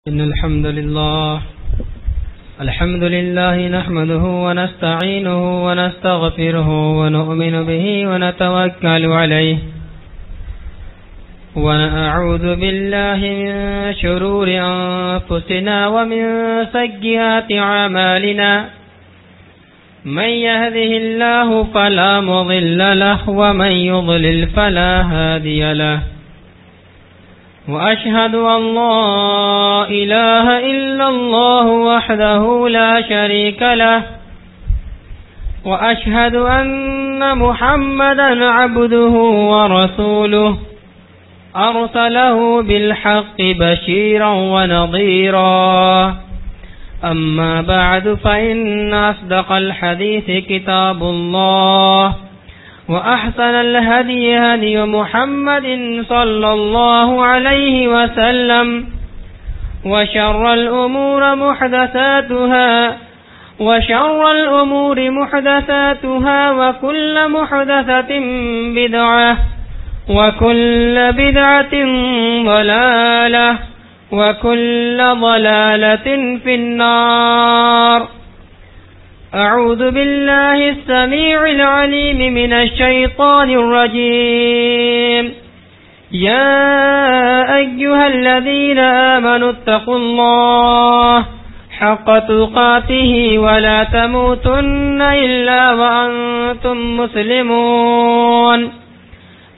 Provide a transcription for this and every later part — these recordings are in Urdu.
إن الحمد لله نحمده ونستعينه ونستغفره ونؤمن به ونتوكل عليه ونعوذ بالله من شرور أنفسنا ومن سيئات أعمالنا من يهده الله فلا مضل له ومن يضلل فلا هادي له وأشهد أن لا إله إلا الله وحده لا شريك له وأشهد أن محمدا عبده ورسوله أرسله بالحق بشيرا ونظيرا أما بعد فإن أصدق الحديث كتاب الله وأحسن الهدي هدي محمد صلى الله عليه وسلم وشر الأمور محدثاتها وكل محدثة بدعة وكل بدعة ضلالة وكل ضلالة في النار. أعوذ بالله السميع العليم من الشيطان الرجيم. يا أيها الذين آمنوا اتقوا الله حق تقاته ولا تموتن إلا وأنتم مسلمون.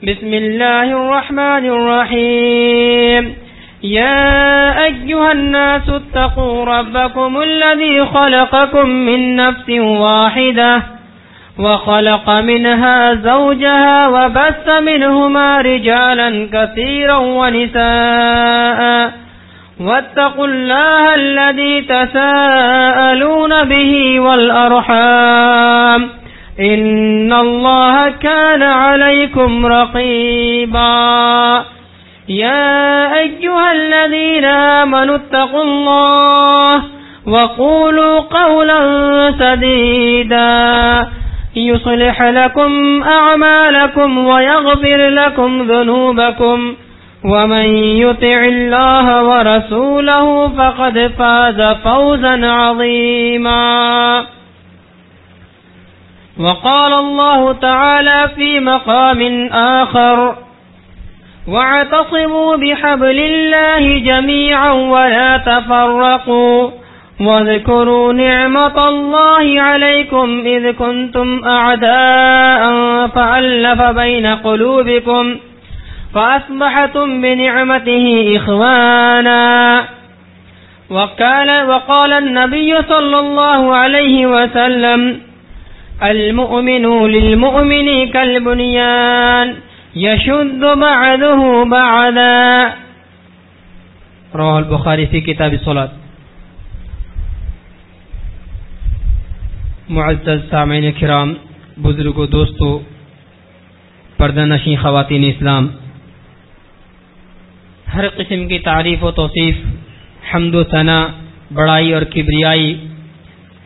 بسم الله الرحمن الرحيم. يا أيها الناس اتقوا ربكم الذي خلقكم من نفس واحدة وخلق منها زوجها وبث منهما رجالا كثيرا ونساء واتقوا الله الذي تساءلون به والأرحام إن الله كان عليكم رقيبا. يا أيها الذين آمنوا اتقوا الله وقولوا قولا سديدا يصلح لكم أعمالكم ويغفر لكم ذنوبكم ومن يطع الله ورسوله فقد فاز فوزا عظيما. وقال الله تعالى في مقام آخر: واعتصموا بحبل الله جميعا ولا تفرقوا واذكروا نعمة الله عليكم إذ كنتم أعداء فألف بين قلوبكم فأصبحتم بنعمته إخوانا. وقال النبي صلى الله عليه وسلم: المؤمن للمؤمن كالبنيان يشد بعضه بعضا. رواه البخاری فی کتاب الصلاۃ. معزز سامعین کرام، بزرگوں، دوستو، پردہ نشین خواتین اسلام، ہر قسم کی تعریف و توصیف، حمد و ثنا، بڑائی اور کبریائی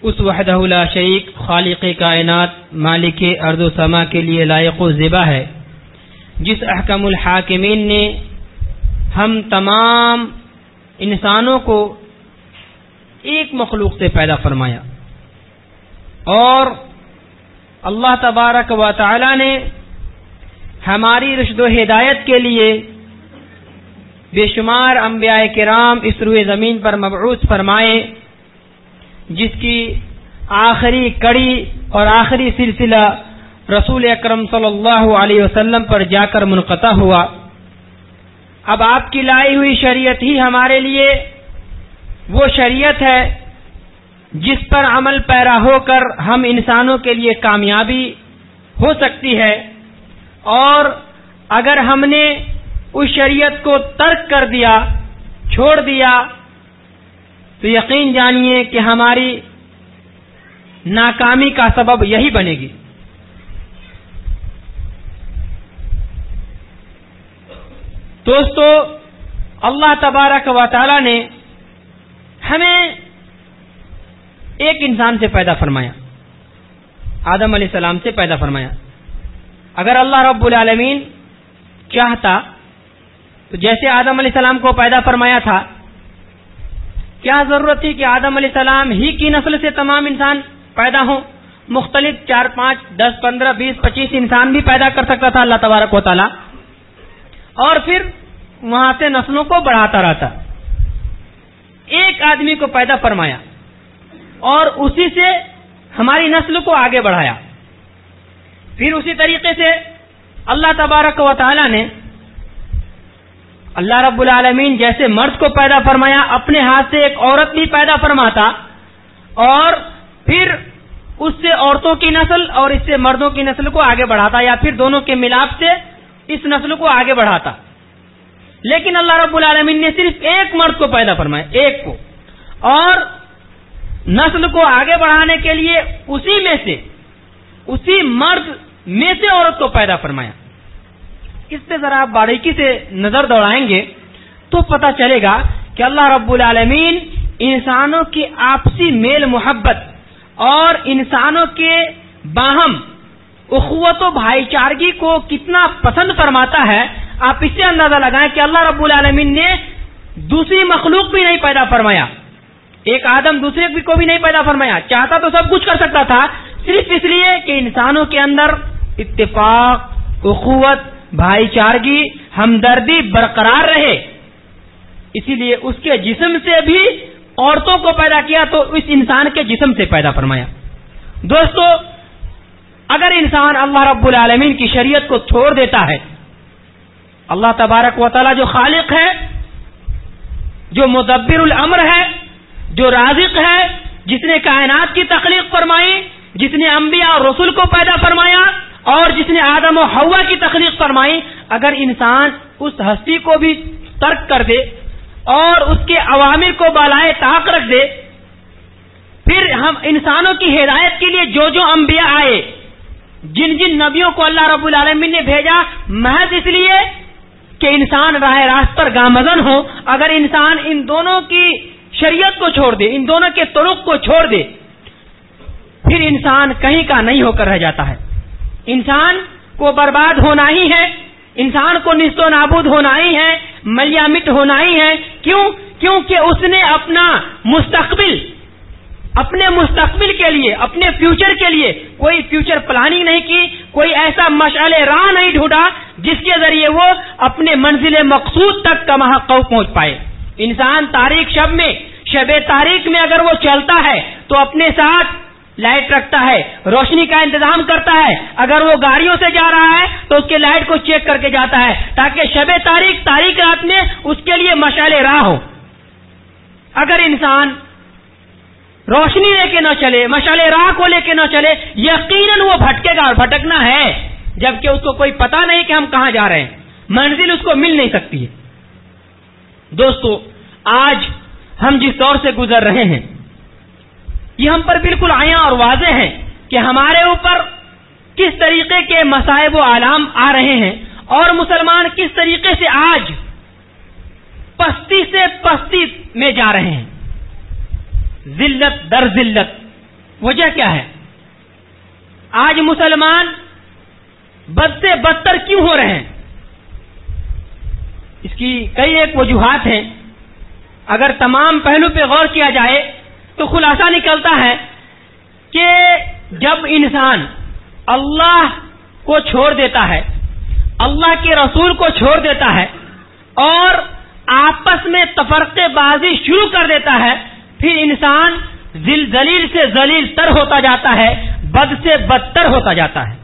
اس وحدہ لا شریک خالق کائنات مالک ارض و سما کے لیے لائق و زیبا ہے، جس احکم الحاکمین نے ہم تمام انسانوں کو ایک مخلوق سے پیدا فرمایا، اور اللہ تبارک و تعالی نے ہماری رشد و ہدایت کے لیے بے شمار انبیاء کرام اس روئے زمین پر مبعوث فرمائے، جس کی آخری کڑی اور آخری سلسلہ رسول اکرم صلی اللہ علیہ وسلم پر جا کر منقطع ہوا۔ اب آپ کی لائی ہوئی شریعت ہی ہمارے لیے وہ شریعت ہے جس پر عمل پیرا ہو کر ہم انسانوں کے لیے کامیابی ہو سکتی ہے، اور اگر ہم نے اس شریعت کو ترک کر دیا، چھوڑ دیا، تو یقین جانیے کہ ہماری ناکامی کا سبب یہی بنے گی۔ دوستو، اللہ تبارک و تعالی نے ہمیں ایک انسان سے پیدا فرمایا، آدم علیہ السلام سے پیدا فرمایا۔ اگر اللہ رب العالمین چاہتا تو جیسے آدم علیہ السلام کو پیدا فرمایا تھا کیا ضرورت تھی کہ آدم علیہ السلام ہی کی نسل سے تمام انسان پیدا ہوں؟ مختلف 4 5 10 15 20 25 انسان بھی پیدا کر سکتا تھا اللہ تبارک و تعالی، اور پھر وہاں سے نسلوں کو بڑھاتا رہتا۔ ایک آدمی کو پیدا فرمایا اور اسی سے ہماری نسل کو آگے بڑھایا۔ پھر اسی طریقے سے اللہ تبارک و تعالی نے اللہ رب العالمین جیسے مرد کو پیدا فرمایا، اپنے ہاتھ سے ایک عورت بھی پیدا فرماتا، اور پھر اس سے عورتوں کی نسل اور اس سے مردوں کی نسل کو آگے بڑھاتا، یا پھر دونوں کے ملاپ سے اس نسل کو آگے بڑھاتا۔ لیکن اللہ رب العالمین نے صرف ایک مرد کو پیدا فرمایا، ایک کو، اور نسل کو آگے بڑھانے کے لیے اسی مرد میں سے عورت کو پیدا فرمایا۔ اس پہ ذرا آپ باریکی سے نظر دوڑائیں گے تو پتہ چلے گا کہ اللہ رب العالمین انسانوں کی آپسی میل محبت اور انسانوں کے باہم اخوت و بھائی چارگی کو کتنا پسند فرماتا ہے۔ آپ اس سے اندازہ لگائیں کہ اللہ رب العالمین نے دوسری مخلوق بھی نہیں پیدا فرمایا، ایک آدم دوسرے کو بھی نہیں پیدا فرمایا، چاہتا تو سب کچھ کر سکتا تھا، صرف اس لیے کہ انسانوں کے اندر اتفاق، اخوت، بھائی چارگی، ہمدردی برقرار رہے، اسی لیے اس کے جسم سے بھی عورتوں کو پیدا کیا تو اس انسان کے جسم سے پیدا فرمایا۔ دوستو، اگر انسان اللہ رب العالمین کی شریعت کو چھوڑ دیتا ہے، اللہ تبارک و تعالی جو خالق ہے، جو مدبر الامر ہے، جو رازق ہے، جس نے کائنات کی تخلیق فرمائی، جس نے انبیاء اور رسول کو پیدا فرمایا، اور جس نے آدم و حوا کی تخلیق فرمائی، اگر انسان اس ہستی کو بھی ترک کر دے اور اس کے اوامر کو بالائے طاق رکھ دے، پھر ہم انسانوں کی ہدایت کے لیے جو انبیاء آئے، جن نبیوں کو اللہ رب العالمین نے بھیجا، محض اس لیے کہ انسان راہ راست پر گامزن ہو، اگر انسان ان دونوں کی شریعت کو چھوڑ دے، ان دونوں کے طرق کو چھوڑ دے، پھر انسان کہیں کا نہیں ہو کر رہ جاتا ہے۔ انسان کو برباد ہونا ہی ہے، انسان کو نیست و نابود ہونا ہی ہے، ملیامت ہونا ہی ہے۔ کیونکہ اس نے اپنے مستقبل کے لیے، اپنے فیوچر کے لیے کوئی فیوچر پلاننگ نہیں کی، کوئی ایسا مشعل راہ نہیں ڈھونڈا جس کے ذریعے وہ اپنے منزل مقصود تک کا محقق پہنچ پائے۔ انسان شب تاریک میں اگر وہ چلتا ہے تو اپنے ساتھ لائٹ رکھتا ہے، روشنی کا انتظام کرتا ہے، اگر وہ گاڑیوں سے جا رہا ہے تو اس کے لائٹ کو چیک کر کے جاتا ہے، تاکہ شب تاریک رات میں اس کے لیے مشعل راہ ہو۔ اگر انسان روشنی لے کے نہ چلے، مشعل راہ کو لے کے نہ چلے، یقیناً وہ بھٹکے گا، اور بھٹکنا ہے، جبکہ اس کو کوئی پتہ نہیں کہ ہم کہاں جا رہے ہیں، منزل اس کو مل نہیں سکتی ہے۔ دوستو، آج ہم جس دور سے گزر رہے ہیں، یہ ہم پر بالکل عیاں اور واضح ہے کہ ہمارے اوپر کس طریقے کے مصائب و آلام آ رہے ہیں، اور مسلمان کس طریقے سے آج پستی سے پستی میں جا رہے ہیں، ذلت در ذلت۔ وجہ کیا ہے؟ آج مسلمان بد سے بدتر کیوں ہو رہے ہیں؟ اس کی کئی ایک وجوہات ہیں۔ اگر تمام پہلو پہ غور کیا جائے تو خلاصہ نکلتا ہے کہ جب انسان اللہ کو چھوڑ دیتا ہے، اللہ کے رسول کو چھوڑ دیتا ہے، اور آپس میں تفرقے بازی شروع کر دیتا ہے، پھر انسان ذلیل سے ذلیل تر ہوتا جاتا ہے، بد سے بدتر ہوتا جاتا ہے۔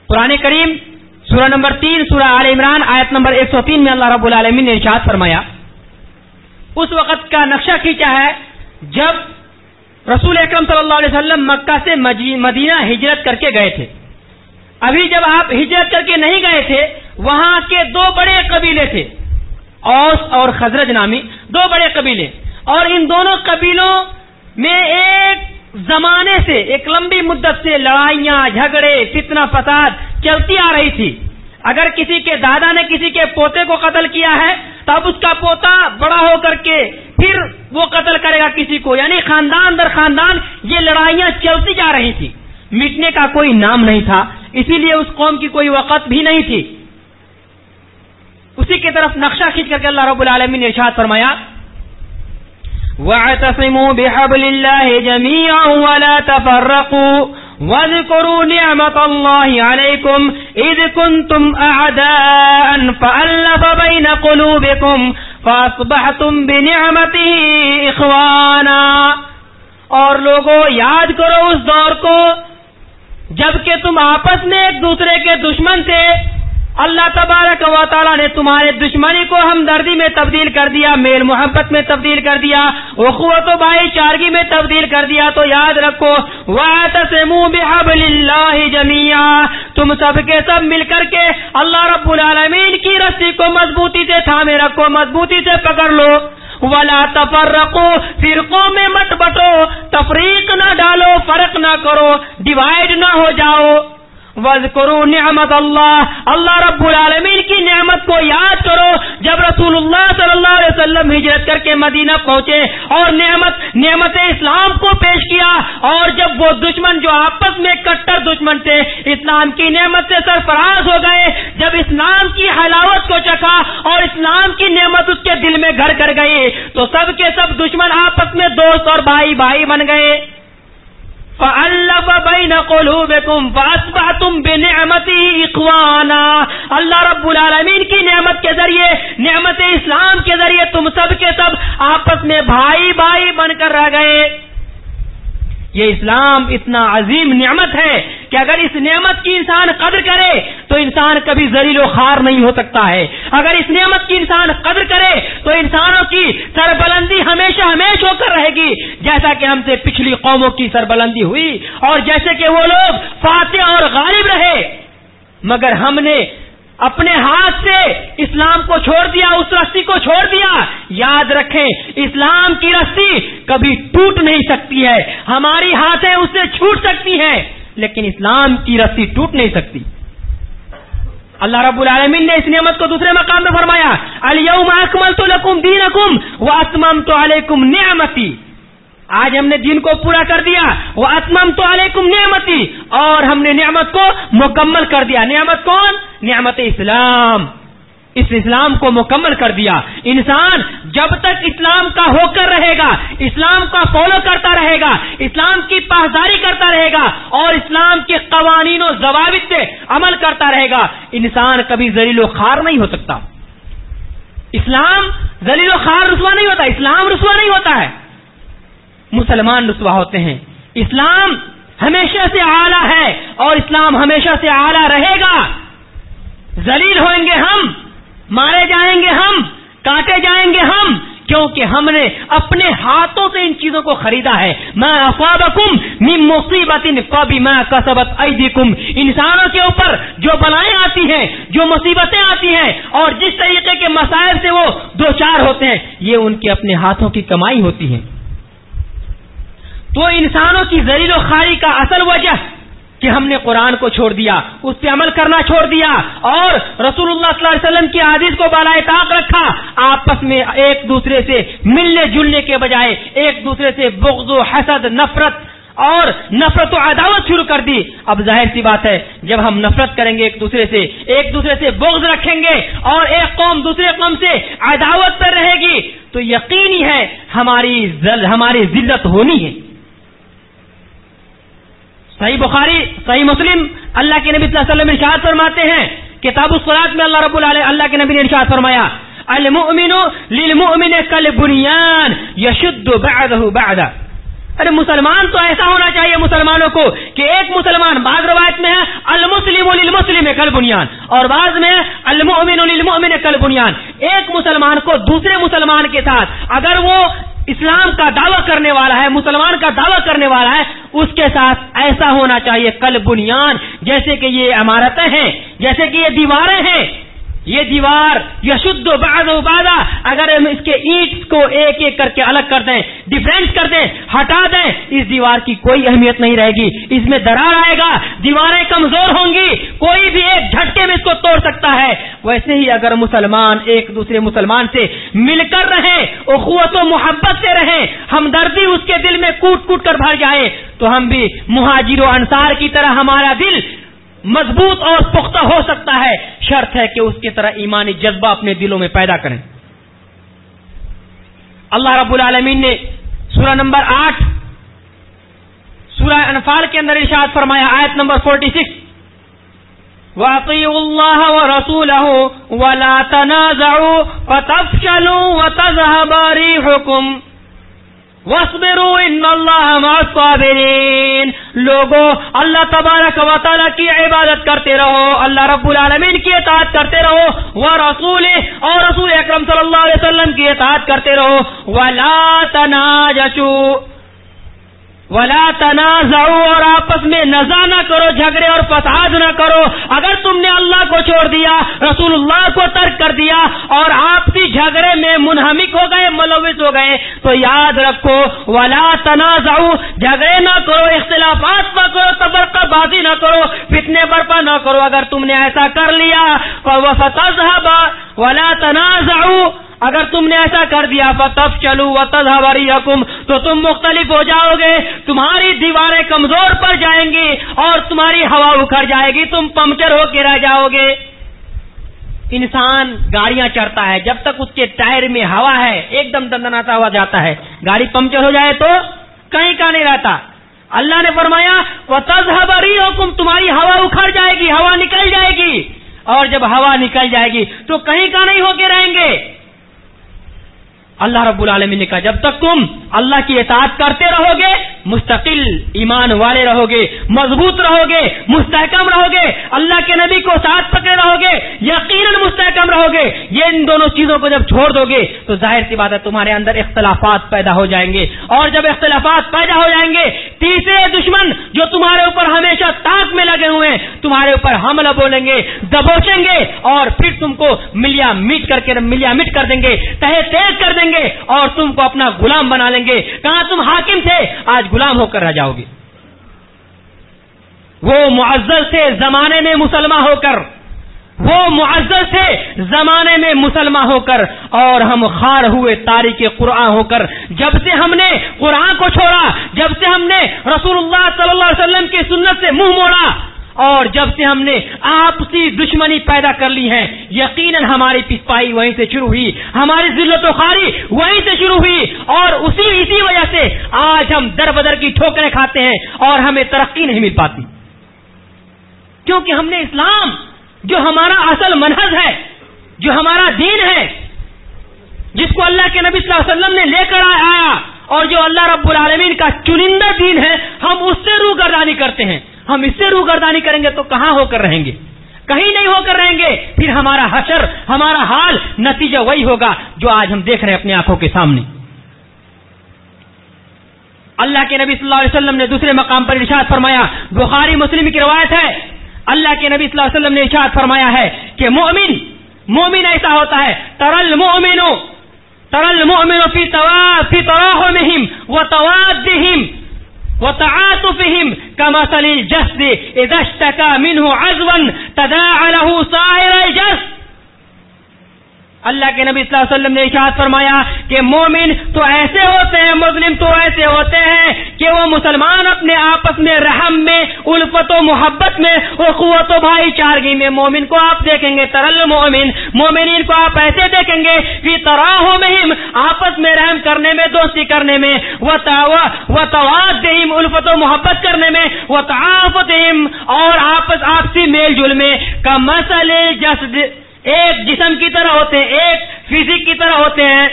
قرآن کریم سورہ نمبر 3 سورہ آل عمران آیت نمبر 103 میں اللہ رب العالمین نے ارشاد فرمایا، اس وقت کا نقشہ کھینچا ہے جب رسول اکرم صلی اللہ علیہ وسلم مکہ سے مدینہ ہجرت کر کے گئے تھے۔ ابھی جب آپ ہجرت کر کے نہیں گئے تھے، وہاں کے 2 بڑے قبیلے تھے، اوس اور خزرج نامی 2 بڑے قبیلے، اور ان دونوں قبیلوں میں ایک زمانے سے، ایک لمبی مدت سے لڑائیاں، جھگڑے، فتنہ فساد چلتی آ رہی تھی۔ اگر کسی کے دادا نے کسی کے پوتے کو قتل کیا ہے، تب اس کا پوتا بڑا ہو کر کے پھر وہ قتل کرے گا کسی کو، یعنی خاندان در خاندان یہ لڑائیاں چلتی جا رہی تھی، مٹنے کا کوئی نام نہیں تھا، اسی لیے اس قوم کی کوئی وقت بھی نہیں تھی۔ اسی کی طرف نقشہ کھینچ کر کے اللہ رب العالمین نے ارشاد فرمایا وَاعْتَصِمُوا بِحَبْلِ اللَّهِ جَمِيعًا وَلَا تَفَرَّقُوا وَاذْكُرُوا نِعْمَةَ اللَّهِ عَلَيْكُمْ إِذْ كُنْتُمْ أَعْدَاءً فَأَلَّفَ بَيْنَ قُلُوبِكُمْ فَأَصْبَحْتُمْ بِنِعْمَتِهِ إِخْوَانًا. اور لوگوں یاد کرو اس دور کو جب کہ تم آپس میں ایک دوسرے کے دشمن تھے. اللہ تبارک و تعالیٰ نے تمہارے دشمنی کو ہمدردی میں تبدیل کر دیا، میل محبت میں تبدیل کر دیا، اخوت و بھائی چارگی میں تبدیل کر دیا. تو یاد رکھو وَاعْتَصِمُوا بِحَبْلِ اللَّهِ جَمِيعًا، تم سب کے سب مل کر کے اللہ رب العالمین کی رسی کو مضبوطی سے تھامے رکھو، مضبوطی سے پکڑ لو. وَلَا تَفَرَّقُوا، فرقوں میں مت بٹو، تفریق نہ ڈالو، فرق نہ کرو، ڈیوائیڈ نہ ہو جاؤ. وَاذْكُرُوا نِعْمَةَ اللَّهِ، اللہ رب العالمین کی نعمت کو یاد کرو جب رسول اللہ صلی اللہ علیہ وسلم ہجرت کر کے مدینہ پہنچے اور نعمت اسلام کو پیش کیا، اور جب وہ دشمن جو آپس میں کٹر دشمن تھے اسلام کی نعمت سے سرفراز ہو گئے، جب اسلام کی حلاوت کو چکھا اور اسلام کی نعمت اس کے دل میں گھر کر گئی، تو سب کے سب دشمن آپس میں دوست اور بھائی بن گئے. فَأَلَّفَ بَيْنَ قُلُوبِكُمْ فَأَصْبَحْتُمْ بِنِعْمَتِهِ إِخْوَانًا. اللہ رب العالمین کی نعمت کے ذریعے، نعمت اسلام کے ذریعے تم سب کے سب آپس میں بھائی بن کر رہ گئے. یہ اسلام اتنا عظیم نعمت ہے کہ اگر اس نعمت کی انسان قدر کرے تو انسان کبھی ذلیل و خوار نہیں ہو سکتا ہے. اگر اس نعمت کی انسان قدر کرے تو انسانوں کی سربلندی ہمیشہ ہو کر رہے گی، جیسا کہ ہم سے پچھلی قوموں کی سربلندی ہوئی اور جیسے کہ وہ لوگ فاتح اور غالب رہے. مگر ہم نے اپنے ہاتھ سے اسلام کو چھوڑ دیا، اس رسی کو چھوڑ دیا. یاد رکھیں اسلام کی رسی کبھی ٹوٹ نہیں سکتی ہے، ہماری ہاتھیں اس سے چھوٹ سکتی ہیں لیکن اسلام کی رسی ٹوٹ نہیں سکتی. اللہ رب العالمین نے اس نعمت کو دوسرے مقام میں فرمایا الیوم اکملت لکم دینکم واتممت علیکم نعمتی. آج ہم نے دین کو پورا کر دیا، واتممت علیکم نعمتی، اور ہم نے نعمت کو مکمل کر دیا. نعمت کون؟ نعمت اسلام. اس اسلام کو مکمل کر دیا. انسان جب تک اسلام کا ہو کر رہے گا، اسلام کا فالو کرتا رہے گا، اسلام کی پاسداری کرتا رہے گا اور اسلام کے قوانین و ضوابط سے عمل کرتا رہے گا، انسان کبھی ذلیل و خوار نہیں ہو سکتا. اسلام ذلیل و خوار رسوا نہیں ہوتا، اسلام رسوا نہیں ہوتا ہے، مسلمان رسوا ہوتے ہیں. اسلام ہمیشہ سے اعلیٰ ہے اور اسلام ہمیشہ سے اعلیٰ رہے گا. ذلیل ہوئیں گے ہم، مارے جائیں گے ہم، کاٹے جائیں گے ہم، کیونکہ ہم نے اپنے ہاتھوں سے ان چیزوں کو خریدا ہے. ما اصابکم من مصیبت فبما کسبت ایدیکم. انسانوں کے اوپر جو بلائیں آتی ہیں، جو مصیبتیں آتی ہیں اور جس طریقے کے مسائل سے وہ دوچار ہوتے ہیں، یہ ان کے اپنے ہاتھوں کی کمائی ہوتی ہے. تو انسانوں کی ذلیل و خواری کا اصل وجہ کہ ہم نے قرآن کو چھوڑ دیا، اس پہ عمل کرنا چھوڑ دیا اور رسول اللہ صلی اللہ علیہ وسلم کی حدیث کو بالائے طاق رکھا. آپس میں ایک دوسرے سے ملنے جلنے کے بجائے ایک دوسرے سے بغض و حسد، نفرت و عداوت شروع کر دی. اب ظاہر سی بات ہے جب ہم نفرت کریں گے ایک دوسرے سے بغض رکھیں گے اور ایک قوم دوسرے قوم سے عداوت پر رہے گی تو یقینی ہے ہماری ذلت ہونی ہے. صحیح بخاری، صحیح مسلم، اللہ کے نبی صلی اللہ علیہ وسلم ارشاد فرماتے ہیں کتاب الصلاۃ میں اللہ کے نبی نے ارشاد فرمایا المؤمن للمؤمن کالبنیان یشد بعضہ بعضا. ارے مسلمان تو ایسا ہونا چاہیے مسلمانوں کو کہ ایک مسلمان، بعض روایت میں ہے المسلم للمسلم کالبنیان اور بعض میں ہے المؤمن للمؤمن کالبنیان. ایک مسلمان کو دوسرے مسلمان کے ساتھ اگر وہ اسلام کا دعویٰ کرنے والا ہے، مسلمان کا دعویٰ کرنے والا ہے، اس کے ساتھ ایسا ہونا چاہیے کل بنیان، جیسے کہ یہ عمارتیں ہیں، جیسے کہ یہ دیواریں ہیں. یہ دیوار یشد بعض و بعضا، اگر ہم اس کے اینٹ کو ایک ایک کر کے الگ کر دیں، ڈیفرنس کر دیں، ہٹا دیں، اس دیوار کی کوئی اہمیت نہیں رہے گی. اس میں درار آئے گا، دیواریں کمزور ہوں گی، کوئی بھی ایک جھٹکے میں اس کو توڑ سکتا ہے. ویسے ہی اگر مسلمان ایک دوسرے مسلمان سے مل کر رہیں، اخوت و محبت سے رہیں، ہمدردی اس کے دل میں کوٹ کوٹ کر بھر جائے تو ہم بھی مہاجر و انصار کی طرح ہمارا دل مضبوط اور پختہ ہو سکتا ہے، شرط ہے کہ اس کی طرح ایمانی جذبہ اپنے دلوں میں پیدا کریں۔ اللہ رب العالمین نے سورہ نمبر 8 سورہ انفال کے اندر ارشاد فرمایا، آیت نمبر 46، وَأَطِيعُوا اللَّهَ وَرَسُولَهُ وَلَا تَنَازَعُوا فَتَفْشَلُوا وَتَذْهَبَ رِيحُكُمْ وَاصْبِرُوا إِنَّ اللَّهَ مَعَ الصَّابِرِينَ۔ لوگوں، اللہ تبارک و تعالیٰ کی عبادت کرتے رہو، اللہ رب العالمین کی اطاعت کرتے رہو، وَرَسُولِهِ اور رسول اکرم صلی اللہ علیہ وسلم کی اطاعت کرتے رہو، وَلَا تَنَاجَشُوا ولا تنازعوا اور آپس میں نزاع نہ کرو، جھگڑے اور فساد نہ کرو۔ اگر تم نے اللہ کو چھوڑ دیا، رسول اللہ کو ترک کر دیا اور آپسی جھگڑے میں منہمک ہو گئے، ملوث ہو گئے، تو یاد رکھو ولا تنازعوا، جھگڑے نہ کرو، اختلافات نہ کرو، تفرقہ بازی نہ کرو، فتنے برپا نہ کرو۔ اگر تم نے ایسا کر لیا فتذهب ولا تنازعوا، اگر تم نے ایسا کر دیا فتفشلوا وتذهب ريحكم، تو تم مختلف ہو جاؤ گے، تمہاری دیواریں کمزور پڑ جائیں گی اور تمہاری ہوا اکھڑ جائے گی، تم پنکچر ہو کے رہ جاؤ گے۔ انسان گاڑیاں چڑھتا ہے، جب تک اس کے ٹائر میں ہوا ہے ایک دم دندناتا ہوا جاتا ہے، گاڑی پنکچر ہو جائے تو کہیں کا نہیں رہتا۔ اللہ نے فرمایا وتذهب ريحكم، تمہاری ہوا اکھڑ جائے گی، ہوا نکل جائے گی، اور جب ہوا نکل جائے گی تو کہیں کا نہیں ہو کے رہیں گے۔ اللہ رب العالمین نے کہا جب تک تم اللہ کی اطاعت کرتے رہو گے، مستقل ایمان والے رہو گے، مضبوط رہو گے، مستحکم رہو گے، اللہ کے نبی کو ساتھ پکڑے رہو گے، یقیناً مستحکم رہو گے۔ یہ ان دونوں چیزوں کو جب چھوڑ دو گے تو ظاہر سی بات ہے تمہارے اندر اختلافات پیدا ہو جائیں گے، اور جب اختلافات پیدا ہو جائیں گے، تیسرے دشمن جو تمہارے اوپر ہمیشہ تاک میں لگے ہوئے ہیں تمہارے اوپر حملہ بولیں گے، دبوچیں گے، اور پھر تم کو ملیا میٹ کر دیں گے، تہے تیز کر دیں گے، اور تم کو اپنا غلام بنا لیں گے۔ کہاں تم حاکم تھے، آج غلام ہو کر رہ جاؤ گے۔ وہ معزز تھے زمانے میں مسلمان ہو کر، وہ معزز تھے زمانے میں مسلمان ہو کر، اور ہم خار ہوئے تاریخ قرآن ہو کر۔ جب سے ہم نے قرآن کو چھوڑا، جب سے ہم نے رسول اللہ صلی اللہ علیہ وسلم کی سنت سے منہ موڑا، اور جب سے ہم نے آپسی دشمنی پیدا کر لی ہے، یقیناً ہماری پسپائی وہیں سے شروع ہوئی، ہماری ذلت و خواری وہیں سے شروع ہوئی، اور اسی وجہ سے آج ہم در بدر کی ٹھوکریں کھاتے ہیں اور ہمیں ترقی نہیں مل پاتی، کیونکہ ہم نے اسلام جو ہمارا اصل منہج ہے، جو ہمارا دین ہے، جس کو اللہ کے نبی صلی اللہ علیہ وسلم نے لے کر آیا، اور جو اللہ رب العالمین کا چنندہ دین ہے، ہم اس سے روگردانی کرتے ہیں۔ ہم اس سے روگردانی کریں گے تو کہاں ہو کر رہیں گے؟ کہیں نہیں ہو کر رہیں گے۔ پھر ہمارا حشر، ہمارا حال، نتیجہ وہی ہوگا جو آج ہم دیکھ رہے ہیں اپنی آنکھوں کے سامنے۔ اللہ کے نبی صلی اللہ علیہ وسلم نے دوسرے مقام پر ارشاد فرمایا، بخاری مسلم کی روایت ہے، اللہ کے نبی صلی اللہ علیہ وسلم نے ارشاد فرمایا ہے کہ مومن ایسا ہوتا ہے، ترل المؤمن فی تراحمہم وتوادہم وتعاطفهم كمثل الجسد اذا اشتكى منه عضوا تداعى له سائر الجسد۔ اللہ کے نبی صلی اللہ علیہ وسلم نے ارشاد فرمایا کہ مومن تو ایسے ہوتے ہیں، مسلم تو ایسے ہوتے ہیں کہ وہ مسلمان اپنے آپس میں رحم میں، الفت و محبت میں، اخوت و بھائی چارگی میں، مومن کو آپ دیکھیں گے ترل مومنین کو آپ ایسے دیکھیں گے فی تراحمہم، آپس میں رحم کرنے میں، دوستی کرنے میں، وتوادہم، الفت و محبت کرنے میں، وتعافتہم، اور آپسی میل جل میں، کمثل الجسد، ایک جسم کی طرح ہوتے ہیں، ایک فزیک کی طرح ہوتے ہیں۔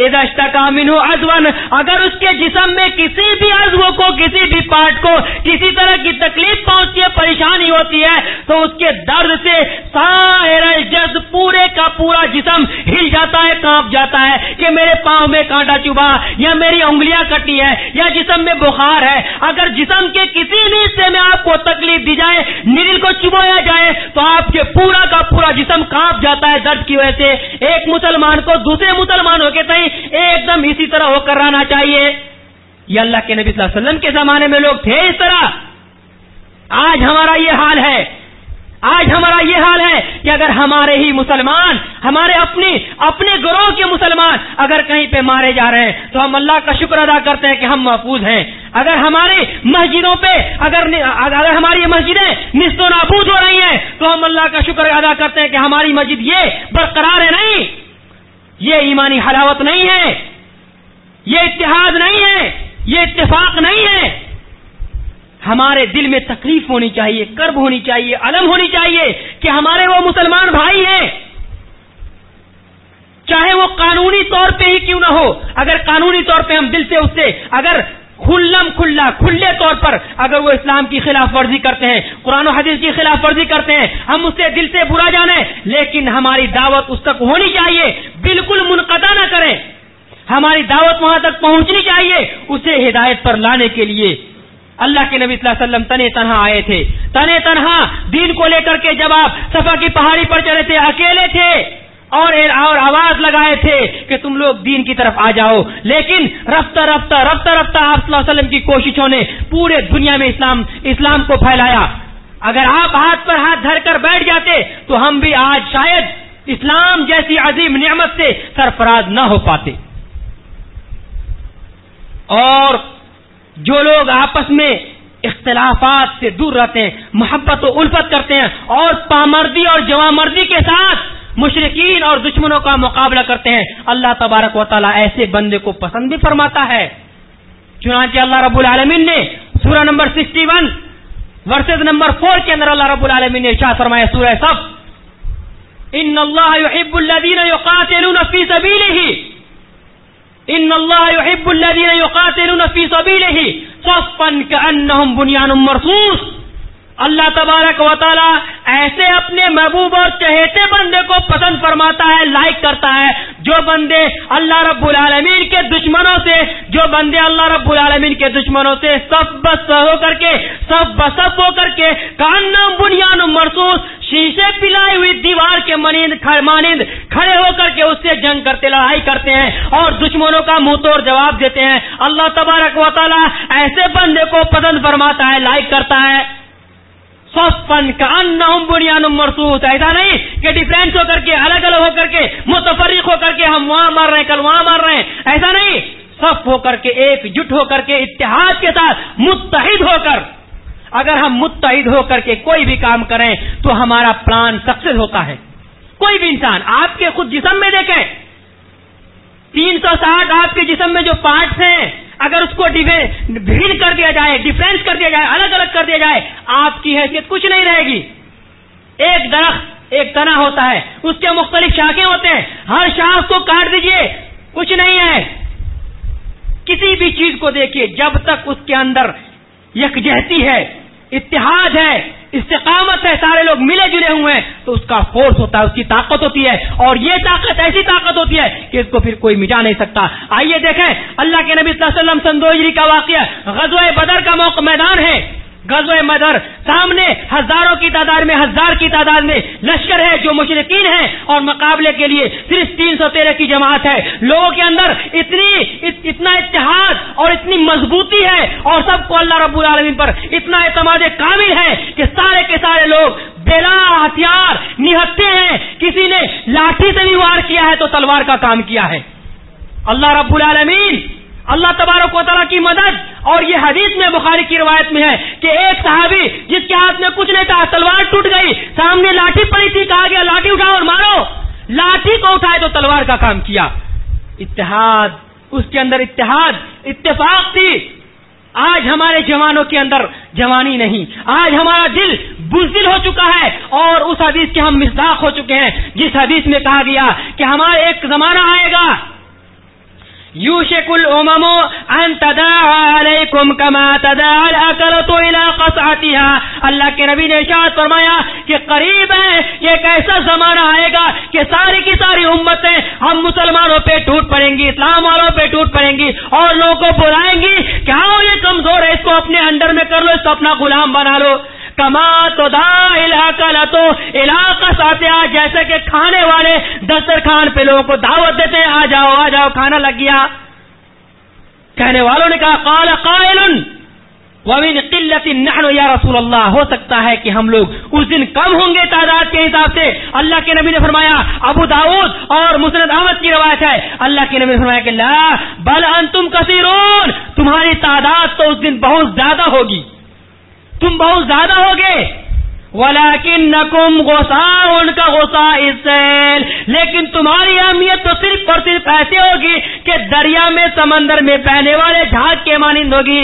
اذا اشتکا منہ عضوا، اگر اس کے جسم میں کسی بھی عضو کو، کسی بھی پارٹ کو کسی طرح کی تکلیف پہنچتی ہے، پریشانی ہوتی ہے، تو اس کے درد سے سائر الجسد، پورے کا پورا جسم ہل جاتا ہے، کانپ جاتا ہے کہ میرے پاؤں میں کانٹا چبھا، یا میری انگلیاں کٹی ہے، یا جسم میں بخار ہے۔ اگر جسم کے کسی بھی حصے میں آپ کو تکلیف دی جائے، نیڈل کو چبھایا جائے، تو آپ کے پورا کا پورا جسم کانپ جاتا ہے درد کی وجہ سے۔ ایک مسلمان کو دوسرے مسلمانوں کے ایک دم اسی طرح ہو کر رہنا چاہیے۔ یہ اللہ کے نبی صلی اللہ علیہ وسلم کے زمانے میں لوگ تھے اس طرح۔ آج ہمارا یہ حال ہے، کہ اگر ہمارے ہی مسلمان، ہمارے اپنے گروہ کے مسلمان اگر کہیں پہ مارے جا رہے ہیں تو ہم اللہ کا شکر ادا کرتے ہیں کہ ہم محفوظ ہیں. اگر ہماری مسجدوں پہ اگر ہماری مسجدیں نیست و نابود ہو رہی ہیں تو ہم اللہ کا شکر ادا کرتے ہیں کہ ہماری مسجد یہ برقرار ہے. نہیں، یہ ایمانی حلاوت نہیں ہے، یہ اتحاد نہیں ہے، یہ اتفاق نہیں ہے. ہمارے دل میں تکلیف ہونی چاہیے، کرب ہونی چاہیے، الم ہونی چاہیے کہ ہمارے وہ مسلمان بھائی ہیں، چاہے وہ قانونی طور پہ ہی کیوں نہ ہو. اگر قانونی طور پہ ہم دل سے اس سے اگر کھلے طور پر اگر وہ اسلام کی خلاف ورزی کرتے ہیں، قرآن و حدیث کی خلاف ورزی کرتے ہیں، ہم اس سے دل سے برا جانیں، لیکن ہماری دعوت اس تک ہونی چاہیے، بالکل منقطع نہ کریں. ہماری دعوت وہاں تک پہنچنی چاہیے اسے ہدایت پر لانے کے لیے. اللہ کے نبی صلی اللہ علیہ وسلم تنے تنہا آئے تھے، تنے تنہا دین کو لے کر کے جب آپ صفا کی پہاڑی پر چڑھے تھے، اکیلے تھے اور آواز لگائے تھے کہ تم لوگ دین کی طرف آ جاؤ. لیکن رفتہ رفتہ آپ صلی اللہ علیہ وسلم کی کوششوں نے پورے دنیا میں اسلام کو پھیلایا. اگر آپ ہاتھ پر ہاتھ دھر کر بیٹھ جاتے تو ہم بھی آج شاید اسلام جیسی عظیم نعمت سے سرفراز نہ ہو پاتے. اور جو لوگ آپس میں اختلافات سے دور رہتے ہیں، محبت و الفت کرتے ہیں اور پامردی اور جوامردی کے ساتھ مشرکین اور دشمنوں کا مقابلہ کرتے ہیں، اللہ تبارک و تعالیٰ ایسے بندے کو پسند بھی فرماتا ہے. چنانچہ اللہ رب العالمین نے سورہ نمبر 61 ورسز نمبر 4 کے اندر اللہ رب العالمین نے ارشاد فرمایا، سورہ صف، ان اللہ یحب الذین یقاتلون فی سبیلہ، ان اللہ یحب الذین یقاتلون فی سبیلہ صفا کأنہم بنیان مرصوص. اللہ تبارک و تعالیٰ ایسے اپنے محبوب اور چہیتے بندے کو پسند فرماتا ہے، لائک کرتا ہے، جو بندے اللہ رب العالمین کے دشمنوں سے صف بس ہو کر کے صف بصف ہو کر کے کأنہم بنیان مرصوص، شیشے پلائی ہوئی دیوار کے مانند کھڑے ہو کر کے اس سے جنگ کرتے، لڑائی کرتے ہیں اور دشمنوں کا منہ توڑ جواب دیتے ہیں. اللہ تبارک و تعالیٰ ایسے بندے کو پسند فرماتا ہے، لائک کرتا ہے. صفن کأنہم بنیان مرصوص، ایسا نہیں کہ ڈیفرنس ہو کر کے، الگ الگ ہو کر کے، متفرق ہو کر کے ہم وہاں مار رہے ہیں کل وہاں مار رہے ہیں، ایسا نہیں. صف ہو کر کے، ایک جٹ ہو کر کے، اتحاد کے ساتھ متحد ہو کر، اگر ہم متحد ہو کر کے کوئی بھی کام کریں تو ہمارا پلان سکسیس ہوتا ہے. کوئی بھی انسان آپ کے خود جسم میں دیکھیں، 360 آپ کے جسم میں جو پارٹس ہیں، اگر اس کو بھین کر دیا جائے، ڈیفرنس کر دیا جائے، الگ الگ کر دیا جائے، آپ کی حیثیت کچھ نہیں رہے گی. ایک درخت ایک تنا ہوتا ہے، اس کے مختلف شاخیں ہوتے ہیں، ہر شاخ کو کاٹ دیجئے کچھ نہیں ہے. کسی بھی چیز کو دیکھیے، جب تک اس کے اندر یکجہتی ہے، اتحاد ہے، استقامت ہے، سارے لوگ ملے جلے ہوئے ہیں، تو اس کا فورس ہوتا ہے، اس کی طاقت ہوتی ہے. اور یہ طاقت ایسی طاقت ہوتی ہے کہ اس کو پھر کوئی مٹا نہیں سکتا. آئیے دیکھیں اللہ کے نبی صلی اللہ علیہ وسلم سن 2 ہجری کا واقعہ، غزوہ بدر کا موقع میدان ہے. غزوہ بدر، سامنے ہزاروں کی تعداد میں، 1000 کی تعداد میں لشکر ہے جو مشرکین ہیں، اور مقابلے کے لیے صرف 313 کی جماعت ہے. لوگوں کے اندر اتنا اتحاد اور اتنی مضبوطی ہے، اور سب کو اللہ رب العالمین پر اتنا اعتماد کامل ہے کہ سارے کے سارے لوگ بلا ہتھیار نہتے ہیں. کسی نے لاٹھی سے بھی وار کیا ہے تو تلوار کا کام کیا ہے. اللہ رب العالمین، اللہ تبارک و تعالیٰ کی مدد. اور یہ حدیث میں بخاری کی روایت میں ہے کہ ایک صحابی جس کے ہاتھ میں کچھ نہیں تھا، تلوار ٹوٹ گئی، سامنے لاٹھی پڑی تھی، کہا گیا لاٹھی اٹھاؤ اور مارو. لاٹھی کو اٹھائے تو تلوار کا کام کیا. اتحاد، اس کے اندر اتحاد، اتفاق تھی. آج ہمارے جوانوں کے اندر جوانی نہیں، آج ہمارا دل بزدل ہو چکا ہے، اور اس حدیث کے ہم مصداق ہو چکے ہیں جس حدیث میں کہا گیا کہ ہمارا ایک زمانہ آئے گا، یوشک الامم ان تداعى علیکم کما تداعى الاکلۃ الى قصعتها. اللہ کے نبی نے ارشاد فرمایا کہ قریب ہے یہ ایک ایسا زمانہ آئے گا کہ ساری کی ساری امتیں ہم مسلمانوں پہ ٹوٹ پڑیں گی، اسلام والوں پہ ٹوٹ پڑیں گی، اور لوگوں کو بلائیں گی کہ آؤ یہ کمزور ہے، اس کو اپنے انڈر میں کر لو، اس کو اپنا غلام بنا لو. کما تداعى الاکلۃ الى قصعتها، جیسے کہ کھانے والے دسترخوان پہ لوگوں کو دعوت دیتے ہیں، آ جاؤ آ جاؤ، کھانا لگ گیا. کہنے والوں نے کہا، قال قائل، وَمِنْ قِلَّةٍ نَحْنُ يَا رسول اللہ، ہو سکتا ہے کہ ہم لوگ اس دن کم ہوں گے تعداد کے حساب سے. اللہ کے نبی نے فرمایا، ابو داؤد اور مسند احمد کی روایت ہے، اللہ کے نبی نے فرمایا کہ لا بل انتم کثیرون، تمہاری تعداد تو اس دن بہت زیادہ ہوگی، تم بہت زیادہ ہوگے. وَلَكِنَّكُمْ غُثَاءٌ كَغُثَاءِ السَّيْلِ، لیکن تمہاری اہمیت تو صرف اور صرف ایسے ہوگی کہ دریا میں سمندر میں بہنے والے جھاگ کے مانند ہوگی.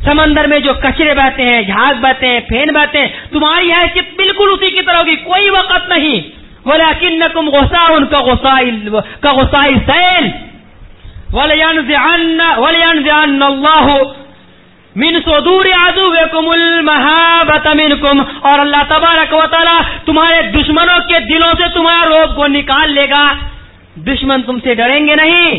سمندر میں جو کچرے بہتے ہیں، جھاگ بہتے ہیں، پھین بہتے ہیں، تمہاری حیثیت بالکل اسی کی طرح ہوگی، کوئی وقت نہیں. وَلَكِنَّكُمْ غُثَاءٌ كَغُثَاءِ السَّيْلِ وَلْيَنزِعَنَّ اللَّهُ من صدور عدوکم المہابۃ منکم، اور اللہ تبارک و تعالی تمہارے دشمنوں کے دلوں سے تمہارا رعب کو نکال لے گا. دشمن تم سے ڈریں گے نہیں،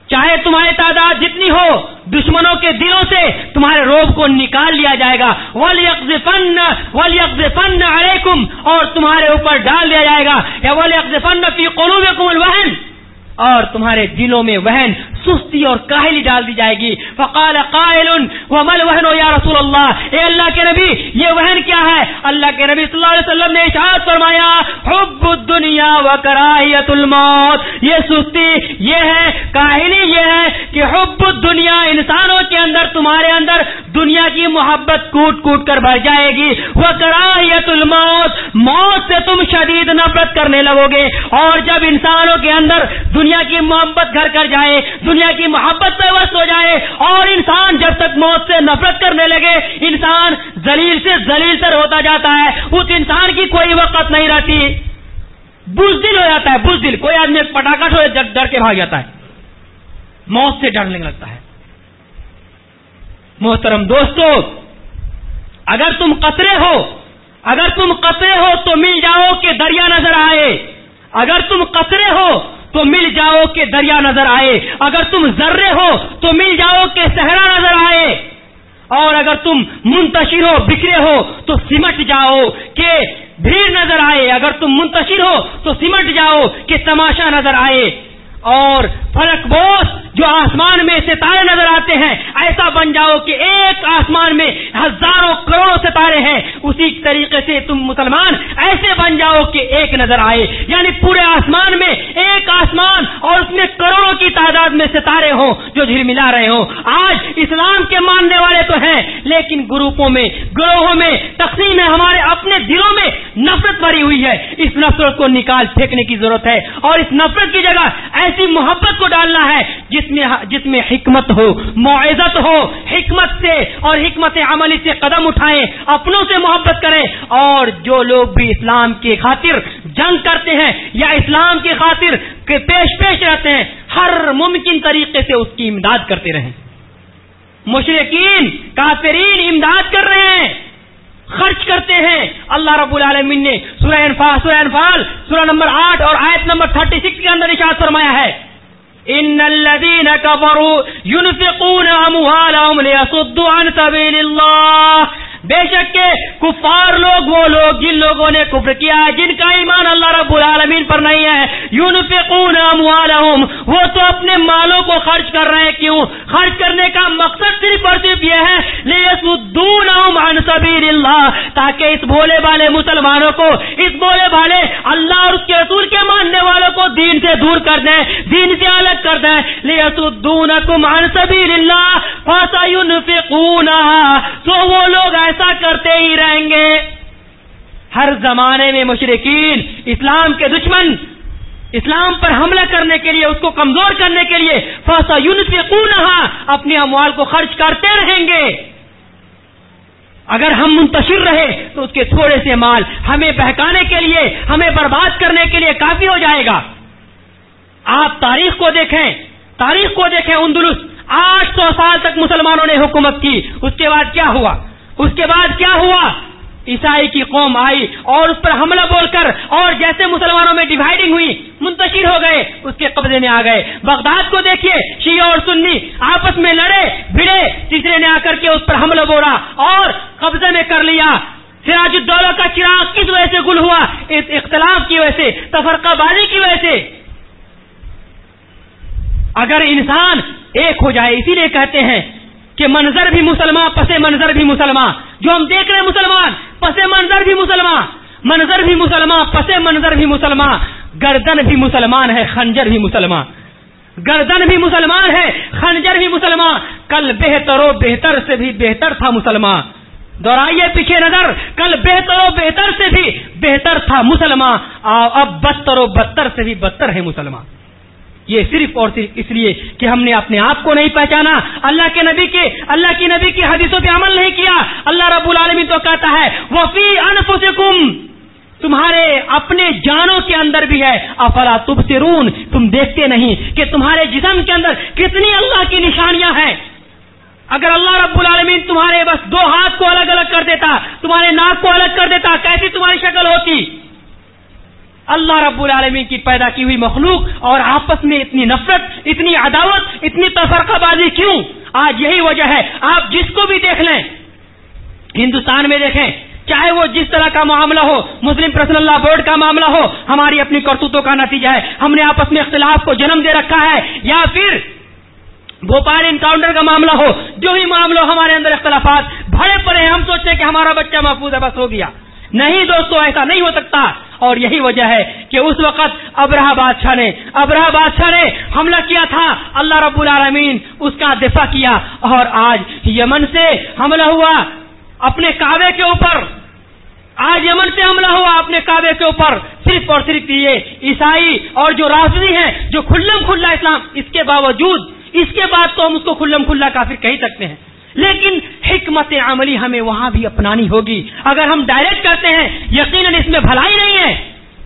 چاہے تمہاری تعداد جتنی ہو، دشمنوں کے دلوں سے تمہارے رعب کو نکال لیا جائے گا. وَلْيَقْذِفَنَّ عَلَيْكُمْ، اور تمہارے اوپر ڈال دیا جائے گا. یا وَلْيَقْذِفَنَّ فِي قُلُوبِكُمُ الْوَهْنَ، اور تمہارے دلوں میں وہن، سستی اور کاہلی ڈال دی جائے گی. فقال قائل وما الوهن یا رسول اللہ، اے اللہ کے نبی یہ وہن کیا ہے؟ اللہ کے نبی صلی اللہ علیہ وسلم نے ارشاد فرمایا، حب الدنیا وکراہیت الموت، یہ سستی یہ ہے، کاہلی یہ ہے کہ حب الدنیا، انسانوں کے اندر تمہارے اندر دنیا کی محبت کوٹ کوٹ کر بھر جائے گی. وکراہیت الموت، موت سے تم شدید نفرت کرنے لگو گے. اور جب انسانوں کے اندر دنیا کی محبت گھر کر جائے، دنیا کی محبت پہ وصل ہو جائے، اور انسان جب تک موت سے نفرت کرنے لگے، انسان ذلیل سے ذلیل تر ہوتا جاتا ہے. اس انسان کی کوئی وقت نہیں رہتی، بزدل ہو جاتا ہے. بزدل، کوئی آدمی پٹاخہ ہو ڈر کے بھاگ جاتا ہے، موت سے ڈرنے لگتا ہے. محترم دوستو، اگر تم قطرے ہو تو مل جاؤ کہ دریا نظر آئے. اگر تم قطرے ہو تو مل جاؤ کہ دریا نظر آئے. اگر تم ذرے ہو تو مل جاؤ کہ صحرا نظر آئے. اور اگر تم منتشر ہو، بکھرے ہو تو سمٹ جاؤ کہ بھیڑ نظر آئے. اگر تم منتشر ہو تو سمٹ جاؤ کہ تماشا نظر آئے. اور فلک بوس جو آسمان میں ستارے نظر آتے ہیں، ایسا بن جاؤ کہ ایک آسمان میں ہزاروں کروڑوں ستارے ہیں. اسی طریقے سے تم مسلمان ایسے بن جاؤ کہ ایک نظر آئے، یعنی پورے آسمان میں ایک آسمان اور اس میں کروڑوں کی تعداد میں ستارے ہوں جو جھلملا رہے ہوں. آج اسلام کے ماننے والے تو ہیں، لیکن گروپوں میں، گروہوں میں تقسیم ہے. ہمارے اپنے دلوں میں نفرت بھری ہوئی ہے. اس نفرت کو نکال پھینکنے کی ضرورت ہے، اور اس نفرت کی جگہ ایسی محبت کو ڈالنا ہے جس میں حکمت ہو، موعظت ہو. حکمت سے اور حکمت عملی سے قدم اٹھائیں، اپنوں سے محبت کریں. اور جو لوگ بھی اسلام کی خاطر جنگ کرتے ہیں یا اسلام کی خاطر پیش رہتے ہیں، ہر ممکن طریقے سے اس کی امداد کرتے رہیں. مشرکین، کافرین امداد کر رہے ہیں، خرچ کرتے ہیں. اللہ رب العالمین نے سورہ انفال سورہ نمبر 8 اور آیت نمبر 36 کے اندر ارشاد فرمایا ہے، ان الذين كفروا ينفقون اموالهم ليصدوا عن سبيل الله، بے شک کہ کفار لوگ وہ لوگ جن لوگوں نے کفر کیا ہے، جن کا ایمان اللہ رب العالمین پر نہیں ہے. ينفقون اموالهم، وہ تو اپنے مالوں کو خرچ کر رہے ہیں. کیوں خرچ کرنے کا مقصد؟ صرف اور صرف یہ ہے ليصدونهم عن سبيل الله، تاکہ اس بھولے بھالے مسلمانوں کو، اس بھولے بھالے اللہ اور اس کے رسول کے ماننے والوں کو دین سے دور کر دیں، دین سے الگ کر دیں. ليصدونكم عن سبيل الله فسينفقونها، تو وہ لوگ ایسا کرتے ہی رہیں گے. ہر زمانے میں مشرکین، اسلام کے دشمن، اسلام پر حملہ کرنے کے لیے، اس کو کمزور کرنے کے لیے فَسَيُنْفِقُونَهَا، اپنے اموال کو خرچ کرتے رہیں گے. اگر ہم منتشر رہے تو اس کے تھوڑے سے مال ہمیں بہکانے کے لیے، ہمیں برباد کرنے کے لیے کافی ہو جائے گا. آپ تاریخ کو دیکھیں. اندلس 800 سال تک مسلمانوں نے حکومت کی. اس کے بعد کیا ہوا؟ عیسائی کی قوم آئی اور اس پر حملہ بول کر، اور جیسے مسلمانوں میں ڈیوائڈنگ ہوئی، منتشر ہو گئے، اس کے قبضے میں آ گئے. بغداد کو دیکھیے، شیعہ اور سنی آپس میں لڑے بھڑے، تیسرے نے آ کر کے اس پر حملہ بولا اور قبضے میں کر لیا. سراج الدولہ کا چراغ کس وجہ سے گل ہوا؟ اس اختلاف کی وجہ سے، تفرقہ بازی کی وجہ سے. اگر انسان ایک ہو جائے، اسی لیے کہتے ہیں کہ منظر بھی مسلمان پس منظر بھی مسلمان، جو ہم دیکھ رہے ہیں مسلمان پس منظر بھی مسلمان، منظر بھی مسلمان پس منظر بھی مسلمان، گردن بھی مسلمان ہے خنجر بھی مسلمان، گردن بھی مسلمان ہے خنجر بھی مسلمان، کل بہتر و بہتر سے بھی بہتر تھا مسلمان، دہرائیے پیچھے نظر، کل بہتر و بہتر سے بھی بہتر تھا مسلمان، اب بدتر و بدتر سے بھی بدتر ہے مسلمان۔ یہ صرف اور صرف اس لیے کہ ہم نے اپنے آپ کو نہیں پہچانا، اللہ کے نبی کی حدیثوں پہ عمل نہیں کیا۔ اللہ رب العالمین تو کہتا ہے وَفِي أَنفُسِكُمْ، تمہارے اپنے جانوں کے اندر بھی ہے، افلا تبصرون، تم دیکھتے نہیں کہ تمہارے جسم کے اندر کتنی اللہ کی نشانیاں ہیں۔ اگر اللہ رب العالمین تمہارے بس دو ہاتھ کو الگ الگ کر دیتا، تمہارے ناک کو الگ کر دیتا، کیسی تمہاری شکل ہوتی؟ اللہ رب العالمین کی پیدا کی ہوئی مخلوق اور آپس میں اتنی نفرت، اتنی عداوت، اتنی تفرقہ بازی کیوں؟ آج یہی وجہ ہے۔ آپ جس کو بھی دیکھ لیں، ہندوستان میں دیکھیں، چاہے وہ جس طرح کا معاملہ ہو، مسلم پرسنل لا بورڈ کا معاملہ ہو، ہماری اپنی کرتوتوں کا نتیجہ ہے، ہم نے آپس میں اختلاف کو جنم دے رکھا ہے، یا پھر بھوپال انکاؤنٹر کا معاملہ ہو، جو ہی معاملہ ہو، ہمارے اندر اختلافات بڑے پڑے ہیں، ہم سوچتے ہیں کہ ہمارا بچہ محفوظ ہے، بس ہو گیا۔ نہیں دوستو، ایسا نہیں ہو سکتا، اور یہی وجہ ہے کہ اس وقت ابرہہ بادشاہ نے حملہ کیا تھا، اللہ رب العالمین اس کا دفاع کیا، اور آج یمن سے حملہ ہوا اپنے کعبے کے اوپر، صرف اور صرف یہ عیسائی اور جو رافضی ہیں، جو کھلم کھلا اسلام، اس کے باوجود، اس کے بعد تو ہم اس کو کھلم کھلا کافر کہہ سکتے ہیں، لیکن حکمت عملی ہمیں وہاں بھی اپنانی ہوگی۔ اگر ہم ڈائریکٹ کرتے ہیں، یقیناً اس میں بھلائی نہیں ہے،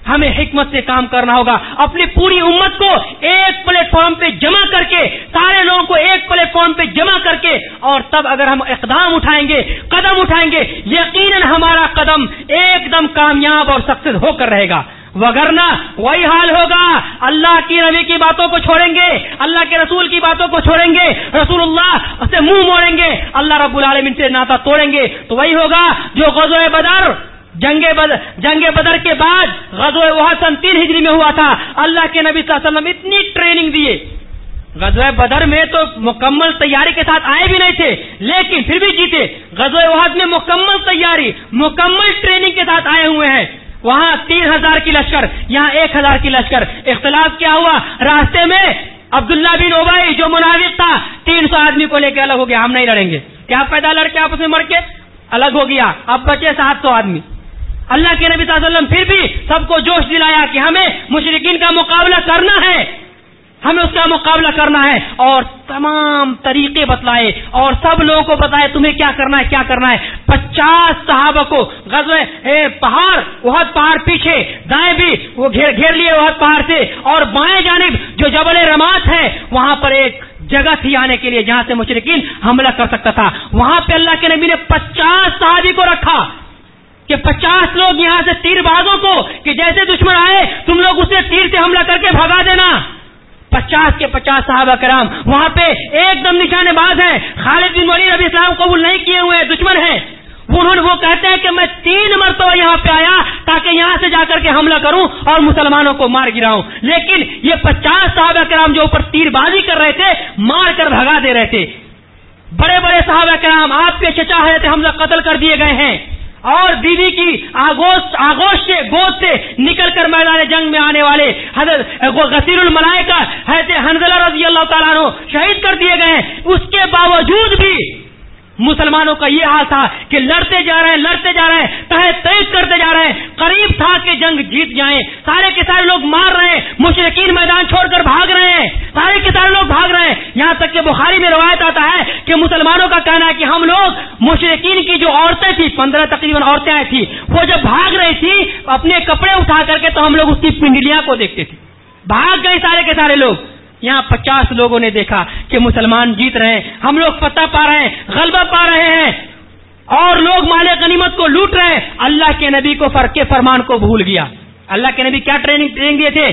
ہمیں حکمت سے کام کرنا ہوگا، اپنی پوری امت کو ایک پلیٹ فارم پہ جمع کر کے، سارے لوگوں کو ایک پلیٹ فارم پہ جمع کر کے، اور تب اگر ہم قدم اٹھائیں گے، یقیناً ہمارا قدم ایک دم کامیاب اور سکسیس ہو کر رہے گا، وگرنہ وہی حال ہوگا، اللہ کی نبی کی باتوں کو چھوڑیں گے، اللہ کے رسول کی باتوں کو چھوڑیں گے، رسول اللہ سے منہ موڑیں گے، اللہ رب العالمین سے ناطہ توڑیں گے، تو وہی ہوگا جو غزوہ بدر، جنگ بدر کے بعد غزوہ احد سن 3 ہجری میں ہوا تھا۔ اللہ کے نبی صلی اللہ علیہ وسلم اتنی ٹریننگ دیے، غزوہ بدر میں تو مکمل تیاری کے ساتھ آئے بھی نہیں تھے، لیکن پھر بھی جیتے۔ غزوہ احد میں مکمل تیاری، مکمل ٹریننگ کے ساتھ آئے ہوئے ہیں، وہاں 3000 کی لشکر، یہاں 1000 کی لشکر۔ اختلاف کیا ہوا؟ راستے میں عبداللہ بن ابی جو منافق تھا 300 آدمی کو لے کے الگ ہو گیا، ہم نہیں لڑیں گے۔ کیا فائدہ لڑ کے آپس میں مر کے؟ الگ ہو گیا، اب بچے 700 آدمی۔ اللہ کے نبی صلی اللہ علیہ وسلم پھر بھی سب کو جوش دلایا کہ ہمیں مشرکین کا مقابلہ کرنا ہے، ہمیں اس کا مقابلہ کرنا ہے، اور تمام طریقے بتلائے اور سب لوگوں کو بتائے تمہیں کیا کرنا ہے۔ 50 صحابہ کو غزوہ پہاڑ، احد پہاڑ پیچھے، دائیں بھی وہ گھیر لیے احد پہاڑ سے، اور بائیں جانب جو جبل رمات ہے، وہاں پر ایک جگہ تھی آنے کے لیے جہاں سے مشرکین حملہ کر سکتا تھا، وہاں پہ اللہ کے نبی نے 50 صحابی کو رکھا کہ 50 لوگ یہاں سے تیر بازوں کو، کہ جیسے دشمن آئے تم لوگ اسے تیر سے حملہ کر کے بھگا دینا۔ 50 کے 50 صحابہ کرام وہاں پہ ایک دم نشانے باز ہیں۔ خالد بن ولید ابھی اسلام قبول نہیں کیے ہوئے دشمن ہیں، وہ کہتے ہیں کہ میں 3 مرتبہ یہاں پہ آیا تاکہ یہاں سے جا کر کے حملہ کروں اور مسلمانوں کو مار گراؤں، لیکن یہ 50 صحابہ کرام جو اوپر تیر بازی کر رہے تھے، مار کر بھگا دے رہے تھے۔ بڑے بڑے صحابہ کرام، آپ کے چچا حضرت حمزہ قتل کر دیے گئے ہیں، اور بیوی کی آغوش سے، گود سے نکل کر میدان جنگ میں آنے والے حضرت غسیل الملائکہ حضرت حنظلہ رضی اللہ تعالیٰ عنہ شہید کر دیے گئے ہیں۔ اس کے باوجود بھی مسلمانوں کا یہ حال تھا کہ لڑتے جا رہے ہیں، تحقیق کرتے جا رہے ہیں، قریب تھا کہ جنگ جیت جائیں، سارے کے سارے لوگ مار رہے ہیں، مشرکین میدان چھوڑ کر بھاگ رہے ہیں، سارے کے سارے لوگ بھاگ رہے ہیں، یہاں تک کہ بخاری میں روایت آتا ہے کہ مسلمانوں کا کہنا ہے کہ ہم لوگ مشرکین کی جو عورتیں تھیں، 15 تقریباً عورتیں آئی تھیں، وہ جب بھاگ رہی تھی اپنے کپڑے اٹھا کر کے، تو ہم لوگ اس کی پنڈلیاں کو دیکھتے تھے، بھاگ گئے سارے کے سارے لوگ۔ یہاں 50 لوگوں نے دیکھا کہ مسلمان جیت رہے ہیں، ہم لوگ فتح پا رہے ہیں، غلبہ پا رہے ہیں، اور لوگ مال غنیمت کو لوٹ رہے ہیں۔ اللہ کے نبی کو فرمان کو بھول گیا۔ اللہ کے نبی کیا ٹریننگ دیے تھے؟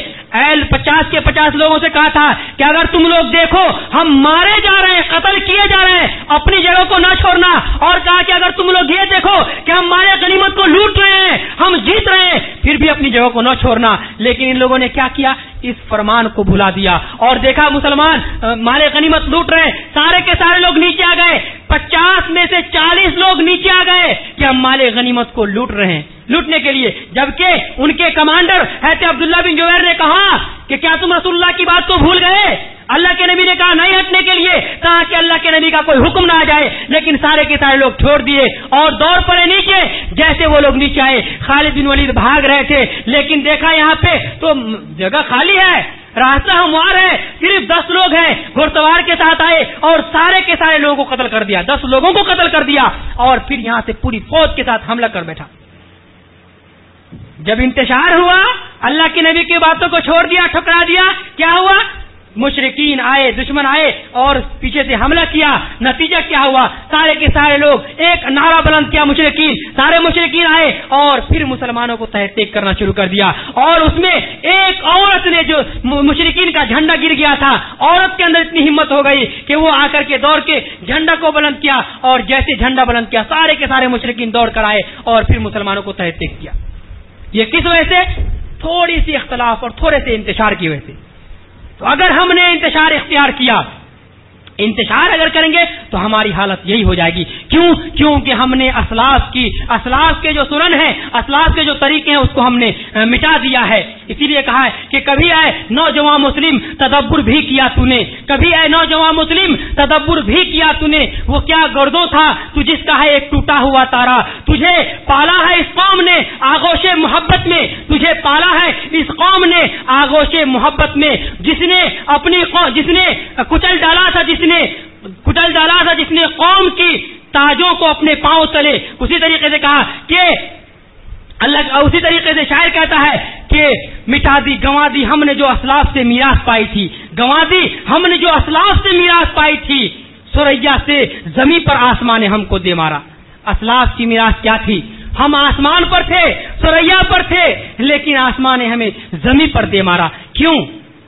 50 کے 50 لوگوں سے کہا تھا کہ اگر تم لوگ دیکھو ہم مارے جا رہے ہیں، قتل کیے جا رہے ہیں، اپنی جگہوں کو نہ چھوڑنا، اور کہا کہ اگر تم لوگ یہ دیکھو کہ ہم مال غنیمت کو لوٹ رہے ہیں، ہم جیت رہے ہیں، پھر بھی اپنی جگہوں کو نہ چھوڑنا۔ لیکن ان لوگوں نے کیا کیا؟ اس فرمان کو بھلا دیا، اور دیکھا مسلمان مال غنیمت لوٹ رہے ہیں، سارے کے سارے لوگ نیچے آ گئے، 50 میں سے 40 لوگ نیچے آ گئے کہ ہم مال غنیمت کو لوٹ رہے ہیں، لوٹنے کے لیے، جبکہ ان کے کمانڈر حضرت عبداللہ بن جبیر نے کہا کہ کیا تم رسول اللہ کی بات کو بھول گئے؟ اللہ کے نبی نے کہا نہیں ہٹنے کے لیے، تاکہ اللہ کے نبی کا کوئی حکم نہ آ جائے، لیکن سارے کے سارے لوگ چھوڑ دیے اور دوڑ پڑے نیچے۔ جیسے وہ لوگ نیچے آئے، خالد بن ولید بھاگ رہے تھے، لیکن دیکھا یہاں پہ تو جگہ خالی ہے، راستہ ہموار ہے، صرف 10 لوگ ہیں، گھڑ سوار کے ساتھ آئے اور سارے کے سارے لوگوں کو قتل کر دیا، 10 لوگوں کو قتل کر دیا، اور پھر یہاں سے پوری فوج کے ساتھ حملہ کر بیٹھا۔ جب انتشار ہوا، اللہ کے نبی کی باتوں کو چھوڑ دیا، ٹھکرا دیا، کیا ہوا؟ مشرکین آئے، دشمن آئے اور پیچھے سے حملہ کیا۔ نتیجہ کیا ہوا؟ سارے کے سارے لوگ ایک نعرہ بلند کیا، مشرکین، سارے مشرکین آئے اور پھر مسلمانوں کو تہ تیک کرنا شروع کر دیا، اور اس میں ایک عورت نے، جو مشرکین کا جھنڈا گر گیا تھا، عورت کے اندر اتنی ہمت ہو گئی کہ وہ آ کر کے دوڑ کے جھنڈا کو بلند کیا، اور جیسے جھنڈا بلند کیا سارے کے سارے مشرکین دوڑ کر آئے اور پھر مسلمانوں کو تہ تیک کیا۔ یہ کس وجہ سے؟ تھوڑی سی اختلاف اور تھوڑے سے انتشار کی وجہ سے۔ تو اگر ہم نے انتشار اختیار کیا، انتشار اگر کریں گے تو ہماری حالت یہی ہو جائے گی۔ کیونکہ ہم نے اسلاف کے جو سنن ہیں، اسلاف کے جو طریقے ہیں، اس کو ہم نے مٹا دیا ہے۔ اسی لیے کہا ہے کہ کبھی اے نوجوان مسلم تدبر بھی کیا تو نے، کبھی اے نوجوان مسلم تدبر بھی کیا تو نے، وہ کیا گردوں تھا تو جس کا ہے ایک ٹوٹا ہوا تارا، تجھے پالا ہے اس قوم نے آغوش محبت میں، تجھے پالا ہے اس قوم نے آغوش محبت میں، جس نے کچل ڈالا تھا جس نے قوم کی تاجوں کو اپنے پاؤں تلے۔ اسی طریقے سے کہا کہ اسی طریقے سے شاعر کہتا ہے کہ مٹا دی گنوا دی ہم نے جو اسلاف سے میراث پائی تھی، گنوا دی ہم نے جو اسلاف سے میراث پائی تھی، سریا سے زمین پر آسمان نے ہم کو دے مارا۔ اسلاف کی میراث کیا تھی؟ ہم آسمان پر تھے، سریا پر تھے، لیکن آسمان نے ہمیں زمین پر دے مارا۔ کیوں؟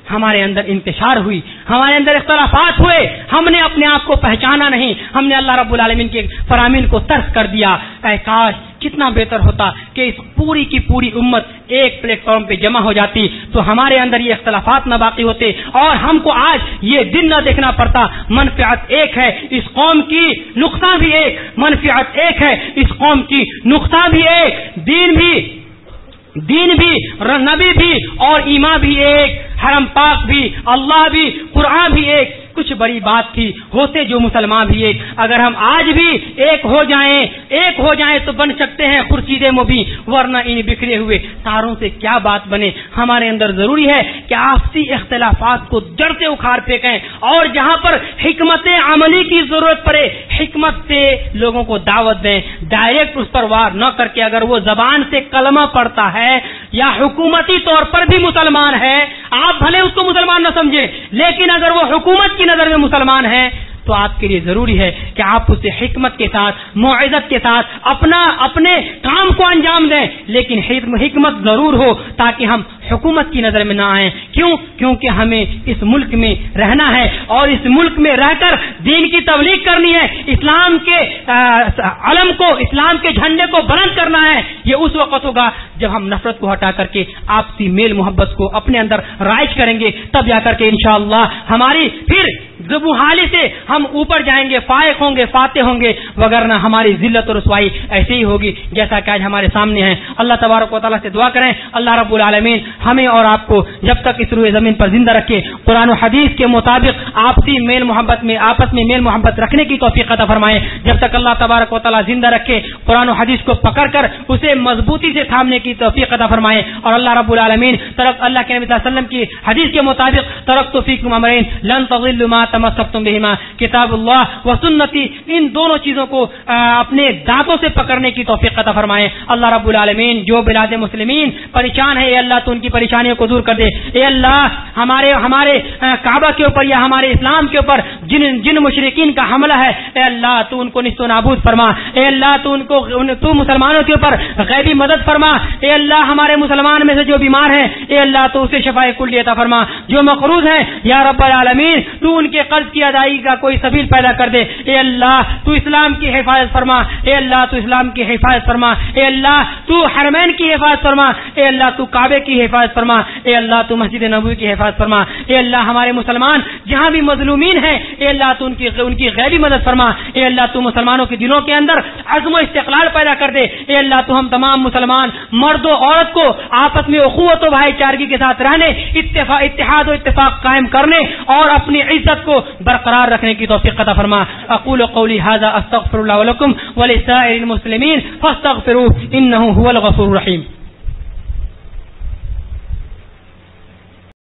ہمارے اندر انتشار ہوئی، ہمارے اندر اختلافات ہوئے، ہم نے اپنے آپ کو پہچانا نہیں، ہم نے اللہ رب العالمین کے فرامین کو ترک کر دیا۔ اے کاش کتنا بہتر ہوتا کہ اس پوری کی پوری امت ایک پلیٹ فارم پہ جمع ہو جاتی، تو ہمارے اندر یہ اختلافات نہ باقی ہوتے اور ہم کو آج یہ دن نہ دیکھنا پڑتا۔ منفعت ایک ہے اس قوم کی، نقصان بھی ایک، منفعت ایک ہے اس قوم کی، نقصان بھی ایک، دین بھی، نبی بھی اور ایمان بھی ایک، حرم پاک بھی، اللہ بھی، قرآن بھی ایک۔ کچھ بڑی بات تھی، ہوتے جو مسلمان بھی ایک۔ اگر ہم آج بھی ایک ہو جائیں تو بن سکتے ہیں خورشید مبین، ورنہ ان بکھرے ہوئے تاروں سے کیا بات بنے۔ ہمارے اندر ضروری ہے کہ آپسی اختلافات کو جڑ سے اکھاڑ پھینکیں، اور جہاں پر حکمت عملی کی ضرورت پڑے حکمت سے لوگوں کو دعوت دیں، ڈائریکٹ اس پر وار نہ کر کے۔ اگر وہ زبان سے کلمہ پڑھتا ہے یا حکومتی طور پر بھی مسلمان ہے، آپ بھلے اس کو مسلمان نہ سمجھیں، لیکن اگر وہ حکومت کی نظر میں مسلمان ہے تو آپ کے لیے ضروری ہے کہ آپ اسے حکمت کے ساتھ، موعظت کے ساتھ اپنے کام کو انجام دیں، لیکن حکمت ضرور ہو تاکہ ہم حکومت کی نظر میں نہ آئیں۔ کیونکہ ہمیں اس ملک میں رہنا ہے اور اس ملک میں رہ کر دین کی تبلیغ کرنی ہے، اسلام کے علم کو، اسلام کے جھنڈے کو بلند کرنا ہے۔ یہ اس وقت ہوگا جب ہم نفرت کو ہٹا کر کے آپسی میل محبت کو اپنے اندر رائج کریں گے، تب جا کر کے انشاءاللہ ہماری پھر زبوحالی سے ہم اوپر جائیں گے، فائق ہوں گے، فاتح ہوں گے، وگرنہ ہماری ذلت اور رسوائی ایسے ہی ہوگی جیسا کہ آج ہمارے سامنے ہے۔ اللہ تبارک و تعالیٰ سے دعا کریں اللہ رب العالمین ہمیں اور آپ کو جب تک اس روئے زمین پر زندہ رکھے، قرآن و حدیث کے مطابق آپسی میل محبت میں، آپس میں میل محبت رکھنے کی توفیق عطا فرمائے۔ جب تک اللہ تبارک و تعالیٰ زندہ رکھے، قرآن و حدیث کو پکڑ کر اسے مضبوطی سے تھامنے کی توفیق عطا فرمائے، اور اللہ رب العالمین اللہ کے نبی صلی اللہ علیہ وسلم کی حدیث کے مطابق ترکت فیکم امرین لن تضلوا ما تمسکتم بہما، کتاب اللہ و سنتی، ان دونوں چیزوں کو اپنے دانتوں سے پکڑنے کی توفیق عطا فرمائے۔ اللہ رب العالمین جو بلاد مسلمین پریشان ہے، اے اللہ تو ان کی پریشانیوں کو دور کر دے۔ اے اللہ ہمارے کعبہ کے اوپر یا ہمارے اسلام کے اوپر جن مشرکین کا حملہ ہے، اے اللہ تو ان کو نیست و نابود فرما۔ اے اللہ تو مسلمانوں کے اوپر غیبی مدد فرما۔ اے اللہ ہمارے مسلمان میں سے جو بیمار ہیں، اے اللہ تو اسے شفاء کلی عطا فرما۔ جو مقروض ہیں یا رب العالمین تو ان کے قرض کی ادائیگی کا کوئی سبیل پیدا کر دے. اے اللہ تو اسلام کی حفاظت فرما. اے اللہ تو اسلام کی حفاظت فرما. اے اللہ تو حرمین کی حفاظت فرما. اے اللہ تو کعبے کی حفاظت فرما. اے اللہ تو مسجد نبوی کی حفاظت فرما. اے اللہ ہمارے مسلمان جہاں بھی مظلومین ہیں اے اللہ تو ان کی غیبی مدد فرما. اے اللہ تو مسلمانوں کے دلوں کے اندر عزم و استقلال پیدا کر دے. اے اللہ تو ہم تمام مسلمان مرد و عورت کو آپس میں اخوت و بھائی چارگی کے ساتھ رہنے، اتحاد و اتفاق قائم کرنے اور اپنی عزت کو برقرار رکھنے کی توفیق عطا فرما. اقول قولی ھذا استغفر اللہ ولکم ولسائر المسلمین فاستغفروہ انہ ھو الغفور الرحیم.